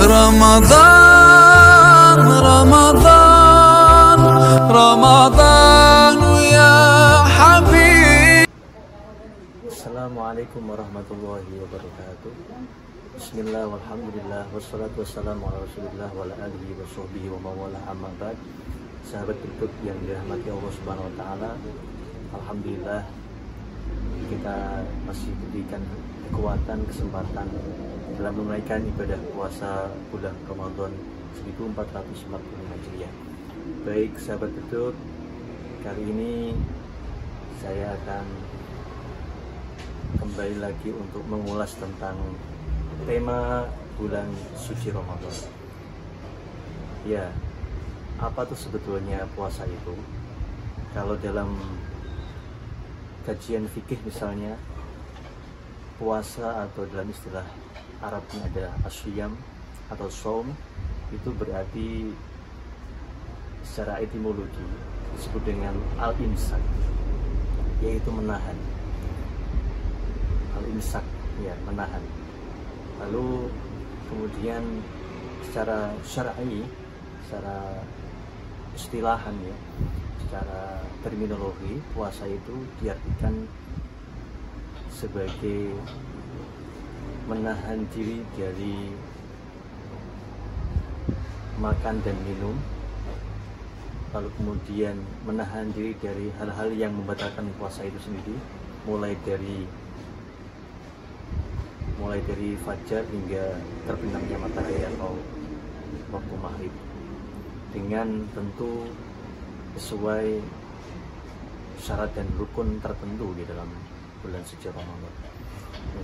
رمضان رمضان رمضان يا حبيب. Assalamualaikum warahmatullahi wabarakatuh. Bismillah walhamdulillah wassalatu wassalamu ala rasulillah wa ala alihi wa sahbihi wa mawala amma ba'd. Sahabat YouTube yang dirahmati Allah Subhanahu wa taala, alhamdulillah kita masih diberikan kekuatan, kesempatan dalam menunaikan ibadah puasa bulan Ramadan 1445 Hijriah. Baik sahabat YouTube, kali ini saya akan kembali lagi untuk mengulas tentang tema bulan suci Ramadan. Ya, apa tuh sebetulnya puasa itu? Kalau dalam kajian fikih misalnya, puasa atau dalam istilah Arabnya adalah asyam atau shaum, itu berarti secara etimologi disebut dengan al-imsak, yaitu menahan. Al-imsak, ya, menahan. Lalu kemudian secara syar'i, secara istilahan, ya, secara terminologi, puasa itu diartikan sebagai menahan diri dari makan dan minum, lalu kemudian menahan diri dari hal-hal yang membatalkan puasa itu sendiri, mulai dari fajar hingga terbenamnya matahari atau waktu maghrib, dengan tentu sesuai syarat dan rukun tertentu di dalam bulan suci Ramadan.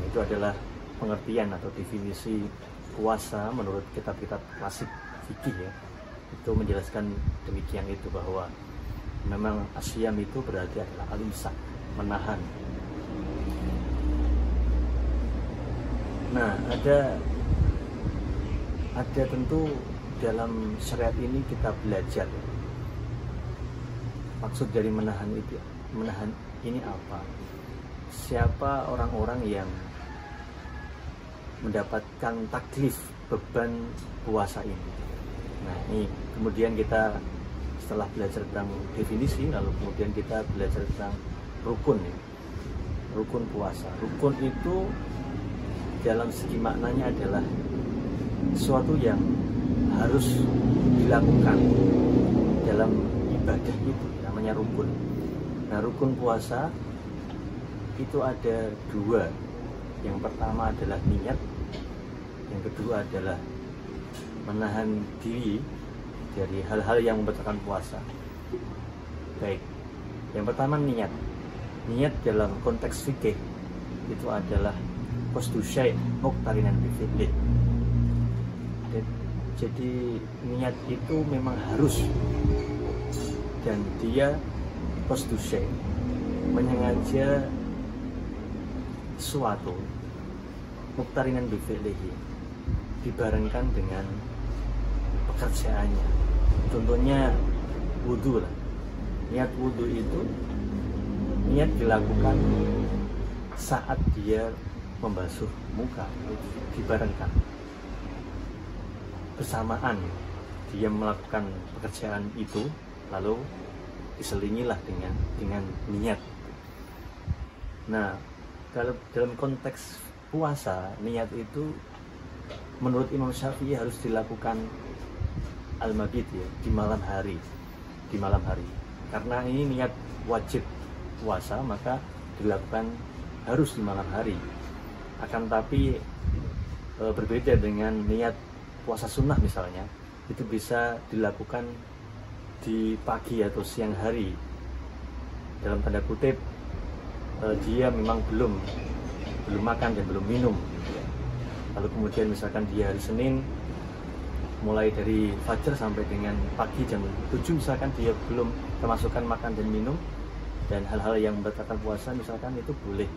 Itu adalah pengertian atau definisi puasa menurut kitab-kitab klasik fikih, ya. Itu menjelaskan demikian, itu bahwa memang asyam itu berarti adalah al-imsak, menahan. Nah, ada tentu dalam syariat ini kita belajar maksud dari menahan itu, menahan ini apa? Siapa orang-orang yang mendapatkan taklif beban puasa ini? Nah, ini kemudian kita setelah belajar tentang definisi, lalu kemudian kita belajar tentang rukun, ya. Rukun puasa. Rukun itu dalam segi maknanya adalah sesuatu yang harus dilakukan dalam ibadah, itu namanya rukun. Nah, rukun puasa itu ada dua. Yang pertama adalah niat, yang kedua adalah menahan diri dari hal-hal yang membatalkan puasa. Baik, yang pertama niat. Niat dalam konteks fikih itu adalah qasdu syai' muqtarinan bi fi'lih. Jadi niat itu memang harus, dan dia qasdu syai', menyengaja suatu, muqtarinan bi fi'lihi, dibarengkan dengan pekerjaannya. Contohnya wudhu lah. Niat wudhu itu niat dilakukan saat dia membasuh muka, dibarengkan bersamaan dia melakukan pekerjaan itu, lalu diselingilah dengan niat. Nah, kalau dalam konteks puasa, niat itu menurut Imam Syafi'i harus dilakukan al-mabit, ya, di malam hari. Karena ini niat wajib puasa, maka dilakukan harus di malam hari. Akan tapi berbeda dengan niat puasa sunnah misalnya, itu bisa dilakukan di pagi atau siang hari. Dalam tanda kutip, dia memang belum makan dan belum minum, gitu ya. Lalu kemudian misalkan dia hari Senin, mulai dari fajar sampai dengan pagi jam 7 misalkan dia belum kemasukan makan dan minum, dan hal-hal yang membatalkan puasa misalkan, itu boleh,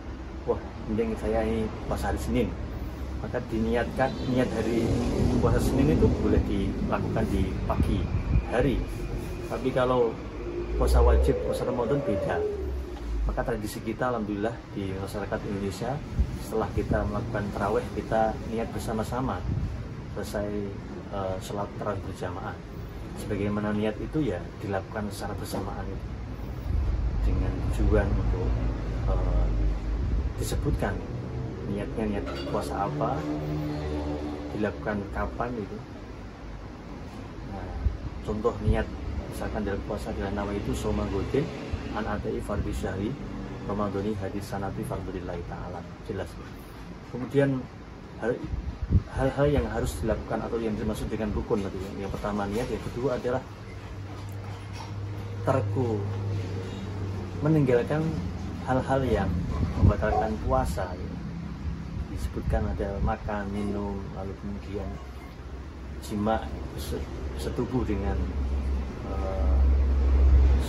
wah mending saya ini puasa hari Senin, maka diniatkan, niat hari puasa Senin itu boleh dilakukan di pagi hari. Tapi kalau puasa wajib, puasa Ramadan beda. Maka tradisi kita alhamdulillah di masyarakat Indonesia, setelah kita melakukan tarawih, kita niat bersama-sama selesai sholat tarawih berjamaah. Sebagaimana niat itu ya dilakukan secara bersamaan itu, dengan tujuan untuk disebutkan niatnya, niat puasa apa, dilakukan kapan itu. Nah, contoh niat misalkan dalam puasa adalah nama itu soma godin an adai fardhi syahri ramadhani hadis sanati fardhillahi ta'ala, jelas. Kemudian hal-hal yang harus dilakukan atau yang dimaksud dengan rukun tadi, yang pertama niat, yang kedua adalah tarku, meninggalkan hal-hal yang membatalkan puasa ya. Disebutkan ada makan, minum, lalu kemudian jima setubuh dengan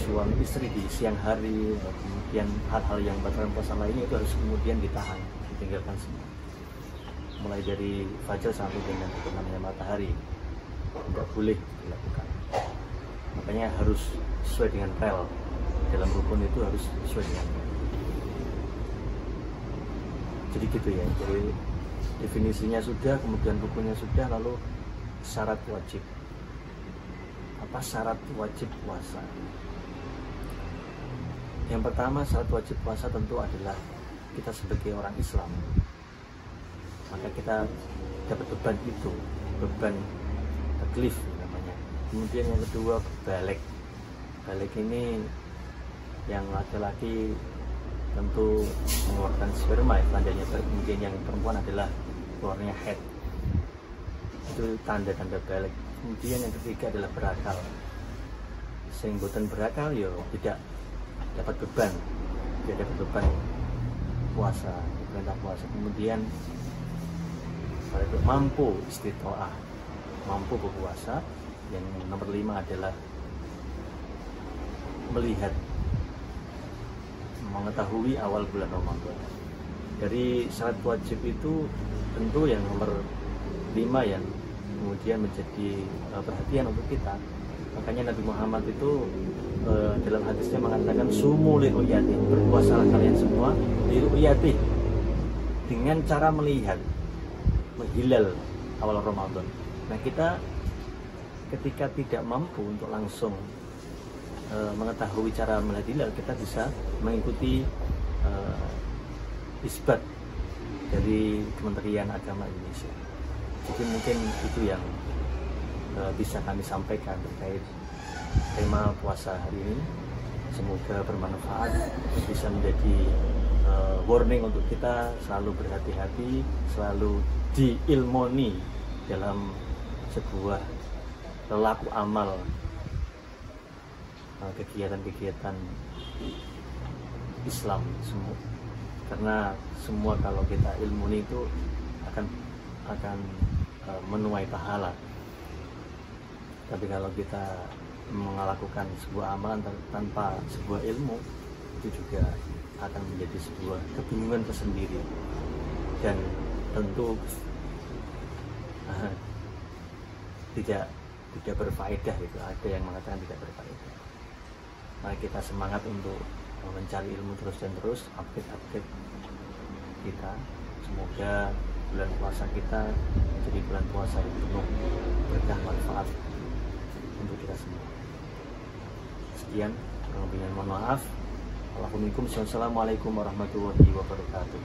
suami istri di siang hari, kemudian hal-hal yang membatalkan puasa lainnya itu harus kemudian ditahan, ditinggalkan semua, mulai dari fajar sampai dengan namanya matahari, tidak boleh dilakukan. Makanya harus sesuai dengan rel, dalam rukun itu harus sesuai dengan rel. Jadi gitu ya, jadi definisinya sudah, kemudian rukunnya sudah, lalu syarat wajib. Apa syarat wajib puasa? Yang pertama, syarat wajib puasa tentu adalah kita sebagai orang Islam, maka kita dapat beban itu, beban taklif namanya. Kemudian yang kedua, balik. Balik ini yang laki-laki tentu mengeluarkan sperma, tandanya. Kemudian yang perempuan adalah keluarnya head, itu tanda-tanda balik. Kemudian yang ketiga adalah berakal. Sehingga berakal ya tidak dapat beban, tidak dapat beban puasa, perintah puasa. Kemudian mampu istitoah, mampu berpuasa. Yang nomor 5 adalah melihat, mengetahui awal bulan Ramadan. Dari syarat wajib itu tentu yang nomor 5 yang kemudian menjadi perhatian untuk kita. Makanya Nabi Muhammad itu dalam hadisnya mengatakan sumu li ru'yati, berpuasalah kalian semua li ru'yati, dengan cara melihat hilal awal Ramadan. Nah, kita ketika tidak mampu untuk langsung mengetahui cara melihat hilal, kita bisa mengikuti isbat dari Kementerian Agama Indonesia. Jadi mungkin itu yang bisa kami sampaikan terkait tema puasa hari ini. Semoga bermanfaat, bisa menjadi warning untuk kita selalu berhati-hati, selalu diilmoni dalam sebuah lelaku amal, kegiatan-kegiatan Islam semua. Karena semua kalau kita ilmuni itu akan menuai pahala. Tapi kalau kita melakukan sebuah amalan tanpa sebuah ilmu, itu juga akan menjadi sebuah kebingungan tersendiri, dan tentu tidak berfaedah gitu. Ada yang mengatakan tidak berfaedah. Mari kita semangat untuk mencari ilmu terus dan terus, update kita. Semoga bulan puasa kita menjadi bulan puasa yang penuh berkah manfaat untuk kita semua. Sekian, kurang lebihnya mohon maaf. Assalamualaikum warahmatullahi wabarakatuh.